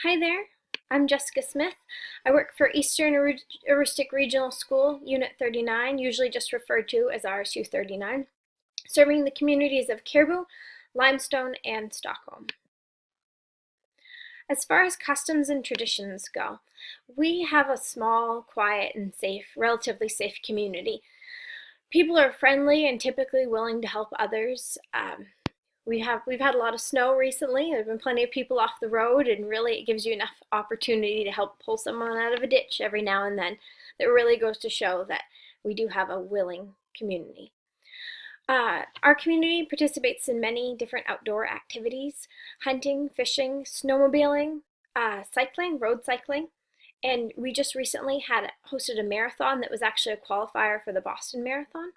Hi there, I'm Jessica Smith. I work for Eastern Aroostook Regional School, Unit 39, usually just referred to as RSU 39, serving the communities of Caribou, Limestone, and Stockholm. As far as customs and traditions go, we have a small, quiet, and relatively safe community. People are friendly and typically willing to help others. We've had a lot of snow recently. There have been plenty of people off the road, and really it gives you enough opportunity to help pull someone out of a ditch every now and then. That really goes to show that we do have a willing community. Our community participates in many different outdoor activities: hunting, fishing, snowmobiling, cycling, road cycling, and we just recently hosted a marathon that was actually a qualifier for the Boston Marathon.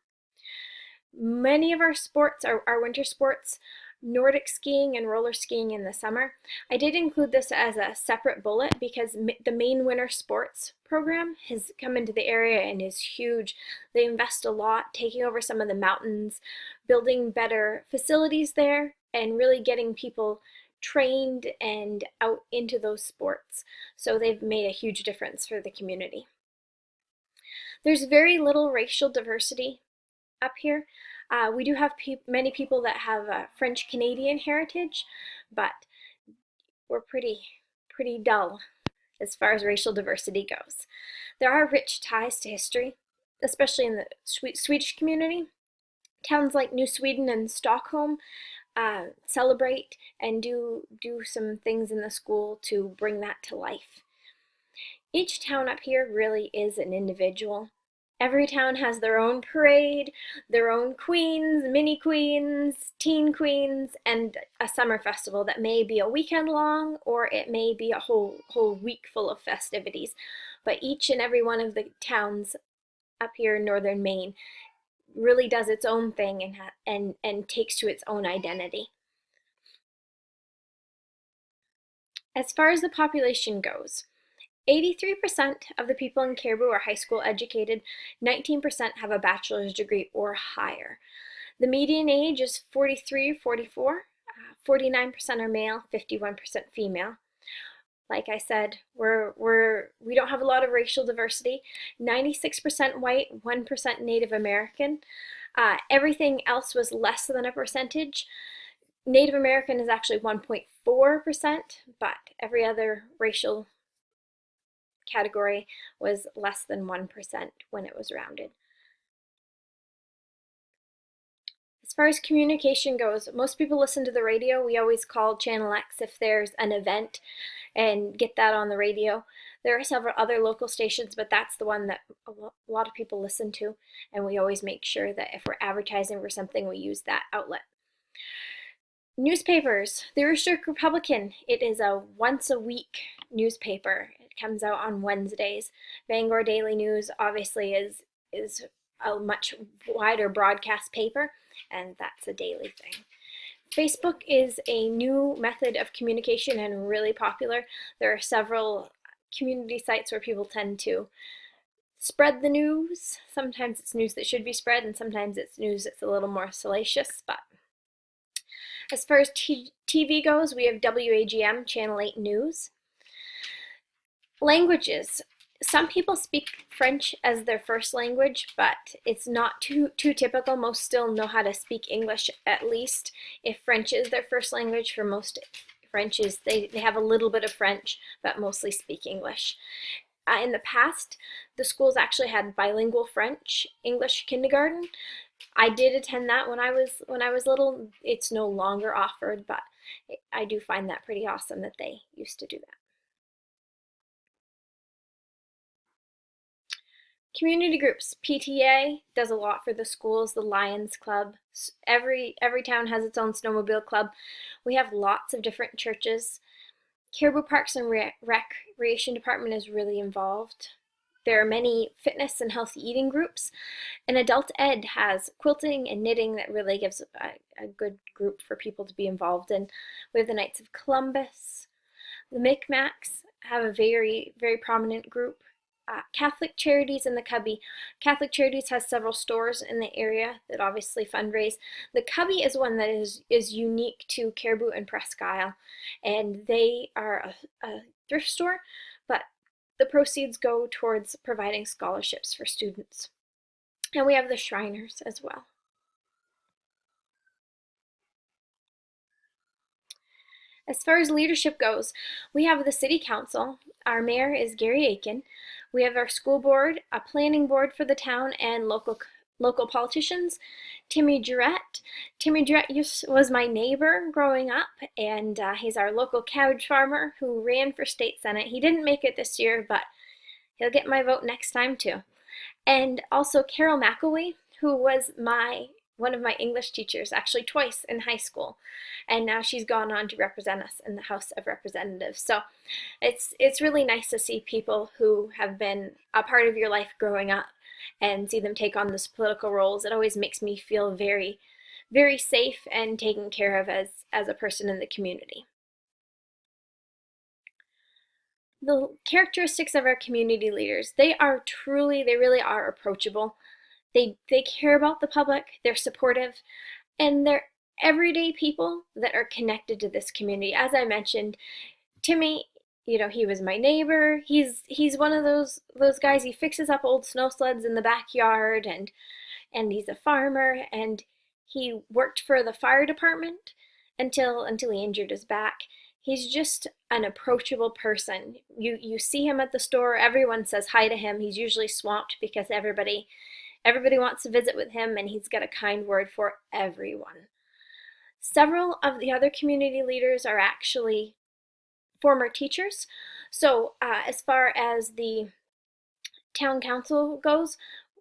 Many of our sports are winter sports: Nordic skiing and roller skiing in the summer. I did include this as a separate bullet because the Maine Winter Sports program has come into the area and is huge. They invest a lot, taking over some of the mountains, building better facilities there, and really getting people trained and out into those sports. So they've made a huge difference for the community. There's very little racial diversity up here. We do have many people that have French Canadian heritage, but we're pretty dull as far as racial diversity goes. There are rich ties to history, especially in the Swedish community. Towns like New Sweden and Stockholm celebrate and do some things in the school to bring that to life. Each town up here really is an individual. Every town has their own parade, their own queens, mini queens, teen queens, and a summer festival that may be a weekend long, or it may be a whole week full of festivities. But each and every one of the towns up here in northern Maine really does its own thing and takes to its own identity. As far as the population goes, 83% of the people in Caribou are high school educated, 19% have a bachelor's degree or higher. The median age is 43 or 44, 49% are male, 51% female. Like I said, we don't have a lot of racial diversity. 96% white, 1% Native American. Everything else was less than a percentage. Native American is actually 1.4%, but every other racial category was less than 1% when it was rounded. As far as communication goes, most people listen to the radio. We always call Channel X if there's an event and get that on the radio. There are several other local stations, but that's the one that a lot of people listen to, and we always make sure that if we're advertising for something, we use that outlet. Newspapers. The Aroostook Republican. It is a once-a-week newspaper. It comes out on Wednesdays. Bangor Daily News obviously is a much wider broadcast paper, and that's a daily thing. Facebook is a new method of communication and really popular. There are several community sites where people tend to spread the news. Sometimes it's news that should be spread, and sometimes it's news that's a little more salacious, but as far as TV goes, we have WAGM, Channel 8 News. Languages. Some people speak French as their first language, but it's not too typical. Most still know how to speak English, at least. If French is their first language, for most Frenches, they have a little bit of French, but mostly speak English. In the past, the schools actually had bilingual French-English kindergarten. I did attend that when I was little. It's no longer offered, but I do find that pretty awesome that they used to do that. Community groups. PTA does a lot for the schools. The Lions Club. Every town has its own snowmobile club. We have lots of different churches. Caribou Parks and Recreation Department is really involved. There are many fitness and healthy eating groups, and Adult Ed has quilting and knitting that really gives a good group for people to be involved in. We have the Knights of Columbus. The Micmacs have a very prominent group. Catholic Charities in the Cubby. Catholic Charities has several stores in the area that obviously fundraise. The Cubby is one that is unique to Caribou and Presque Isle, and they are a thrift store, but the proceeds go towards providing scholarships for students. And we have the Shriners as well. As far as leadership goes, we have the City Council. Our mayor is Gary Aiken. We have our school board, a planning board for the town, and local politicians. Timmy Durrett. Timmy Durrett was my neighbor growing up, and he's our local cabbage farmer who ran for state senate. He didn't make it this year, but he'll get my vote next time too. And also Carol McElwee, who was one of my English teachers, actually twice in high school, and now she's gone on to represent us in the House of Representatives. So it's really nice to see people who have been a part of your life growing up and see them take on these political roles. It always makes me feel very, very safe and taken care of as a person in the community. The characteristics of our community leaders, they really are approachable. They care about the public, they're supportive, and they're everyday people that are connected to this community. As I mentioned, Timmy, he was my neighbor. He's one of those guys. He fixes up old snow sleds in the backyard, and he's a farmer, and he worked for the fire department until he injured his back. He's just an approachable person. You see him at the store, everyone says hi to him. He's usually swamped because everybody wants to visit with him, and he's got a kind word for everyone. Several of the other community leaders are actually former teachers. So as far as the town council goes,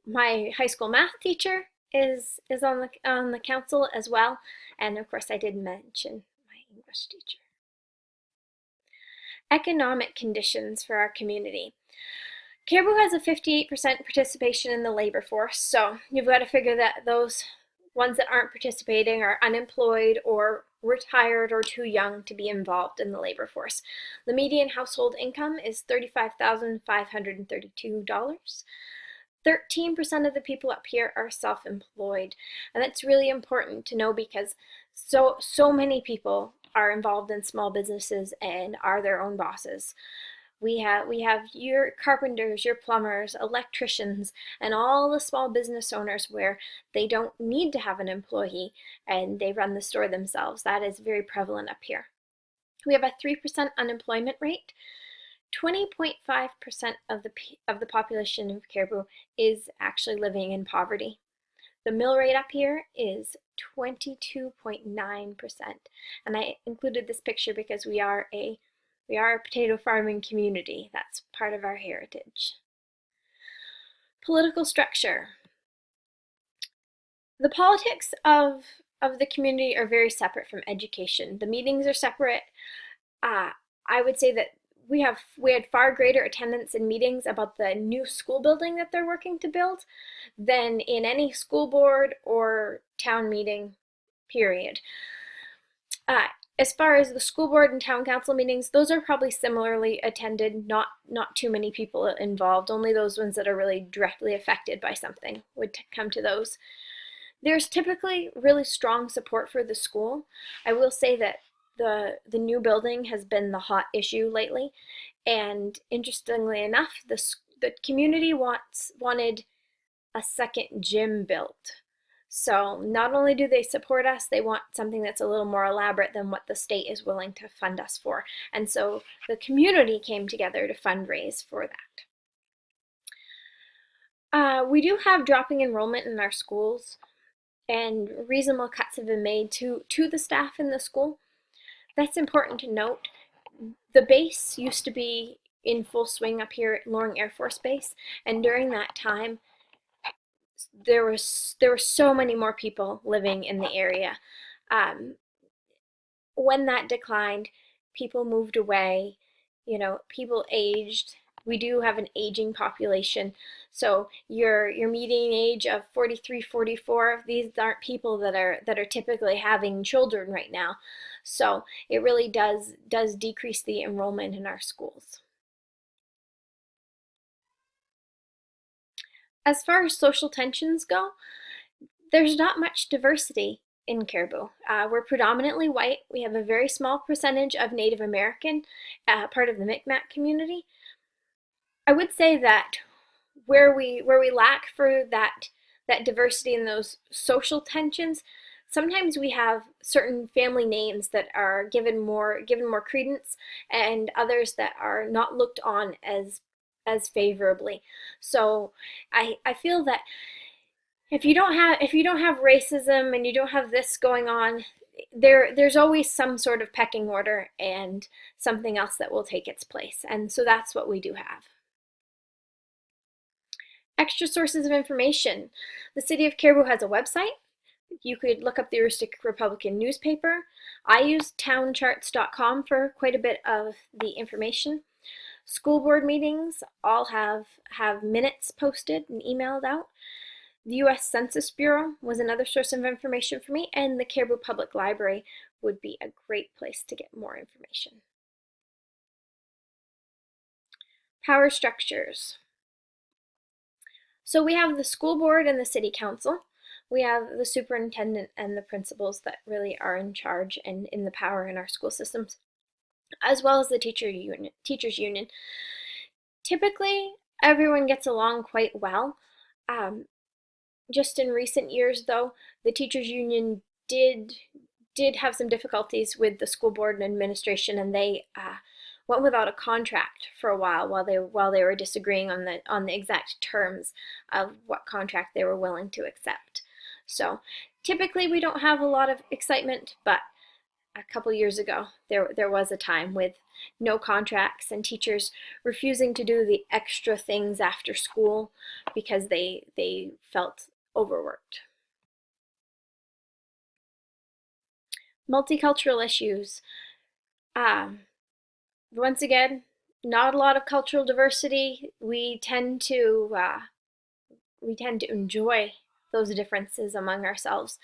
my high school math teacher is on the council as well. And of course, I did mention my English teacher. Economic conditions for our community. Caribou has a 58% participation in the labor force, so you've got to figure that those ones that aren't participating are unemployed or retired or too young to be involved in the labor force. The median household income is $35,532. 13% of the people up here are self-employed, and that's really important to know because so many people are involved in small businesses and are their own bosses. We have your carpenters, your plumbers, electricians, and all the small business owners where they don't need to have an employee and they run the store themselves. That is very prevalent up here. We have a 3% unemployment rate. 20.5% of the population of Caribou is actually living in poverty. The mill rate up here is 22.9%. And I included this picture because we are a potato farming community. That's part of our heritage. Political structure. The politics of the community are very separate from education. The meetings are separate. I would say that we had far greater attendance in meetings about the new school building that they're working to build than in any school board or town meeting, period. As far as the school board and town council meetings, those are probably similarly attended, not too many people involved. Only those ones that are really directly affected by something would come to those. There's typically really strong support for the school. I will say that the new building has been the hot issue lately, and interestingly enough, the community wanted a second gym built. So not only do they support us, they want something that's a little more elaborate than what the state is willing to fund us for. And so the community came together to fundraise for that. We do have dropping enrollment in our schools, and reasonable cuts have been made to the staff in the school. That's important to note. The base used to be in full swing up here at Loring Air Force Base, and during that time, there were so many more people living in the area. When that declined, people moved away, people aged. We do have an aging population. So your median age of 43, 44, these aren't people that are typically having children right now. So it really does decrease the enrollment in our schools. As far as social tensions go, there's not much diversity in Caribou. We're predominantly white. We have a very small percentage of Native American, part of the Micmac community. I would say that where we lack for that diversity and those social tensions, sometimes we have certain family names that are given more credence, and others that are not looked on as favorably. So I feel that if you don't have racism and you don't have this going on, there's always some sort of pecking order and something else that will take its place. And so that's what we do have. Extra sources of information. The City of Caribou has a website. You could look up the Aroostook Republican newspaper. I use towncharts.com for quite a bit of the information. School board meetings all have minutes posted and emailed out. The U.S. Census Bureau was another source of information for me, and the Caribou Public Library would be a great place to get more information. Power structures. So we have the school board and the city council. We have the superintendent and the principals that really are in charge and in the power in our school systems, as well as the teachers union. Typically, everyone gets along quite well. Just in recent years, though, the teachers union did have some difficulties with the school board and administration, and they went without a contract for a while they were disagreeing on the exact terms of what contract they were willing to accept. So typically we don't have a lot of excitement, but a couple years ago there was a time with no contracts and teachers refusing to do the extra things after school because they felt overworked. Multicultural issues. Once again, not a lot of cultural diversity. We tend to enjoy those differences among ourselves.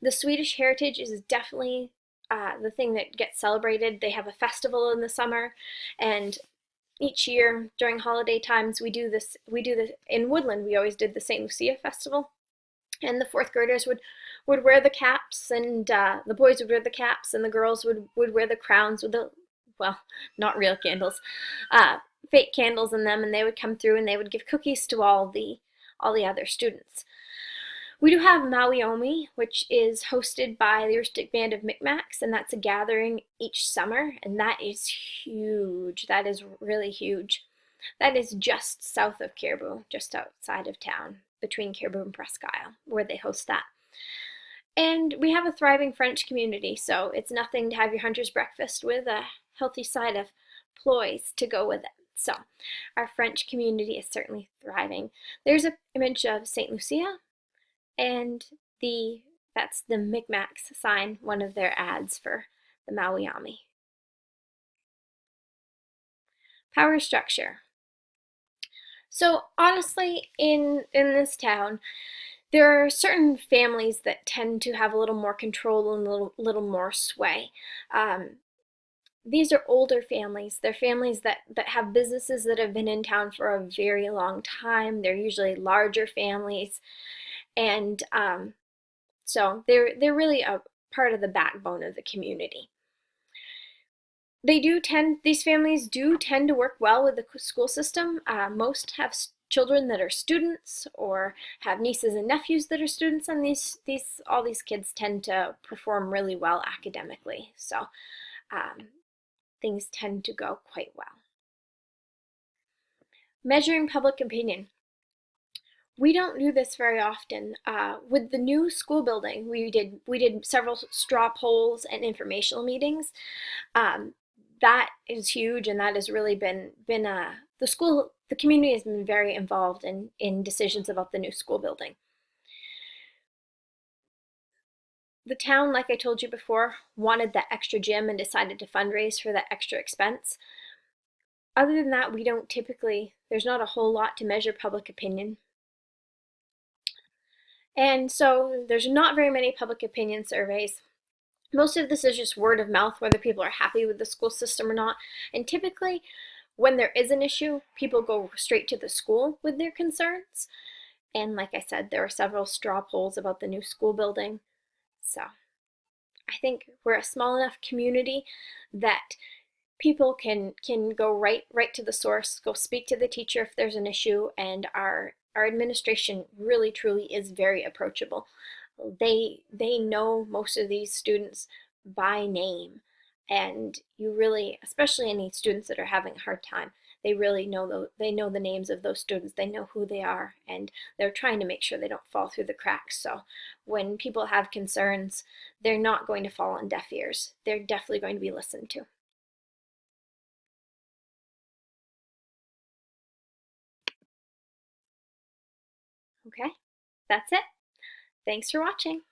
The Swedish heritage is definitely the thing that gets celebrated. They have a festival in the summer, and each year during holiday times we do this in Woodland. We always did the St. Lucia festival, and the fourth graders would wear the caps, and the boys would wear the caps, and the girls would wear the crowns with the, well, not real candles, fake candles in them, and they would come through and they would give cookies to all the other students. We do have Maui Omi, which is hosted by the Aroostook Band of Micmacs, and that's a gathering each summer, and that is huge. That is really huge. That is just south of Caribou, just outside of town, between Caribou and Presque Isle, where they host that. And we have a thriving French community, so it's nothing to have your hunter's breakfast with a healthy side of ploys to go with it. So our French community is certainly thriving. There's an image of St. Lucia, and that's the Micmacs sign, one of their ads for the Maui Ami. Power structure. So honestly, in this town, there are certain families that tend to have a little more control and a little more sway. These are older families. They're families that have businesses that have been in town for a very long time. They're usually larger families, and so they're really a part of the backbone of the community. These families do tend to work well with the school system. Most have children that are students or have nieces and nephews that are students, and all these kids tend to perform really well academically. So things tend to go quite well. Measuring public opinion. We don't do this very often. With the new school building, we did several straw polls and informational meetings. That is huge, and that has really been the community has been very involved in decisions about the new school building. The town, like I told you before, wanted that extra gym and decided to fundraise for that extra expense. Other than that, there's not a whole lot to measure public opinion. And so there's not very many public opinion surveys. Most of this is just word of mouth, whether people are happy with the school system or not. And typically, when there is an issue, people go straight to the school with their concerns. And like I said, there are several straw polls about the new school building. So I think we're a small enough community that people can go right to the source, go speak to the teacher if there's an issue, and our administration really truly is very approachable. They know most of these students by name, and you really, especially any students that are having a hard time, they really know the names of those students. They know who they are, and they're trying to make sure they don't fall through the cracks. So when people have concerns, they're not going to fall on deaf ears. They're definitely going to be listened to. Okay, that's it. Thanks for watching.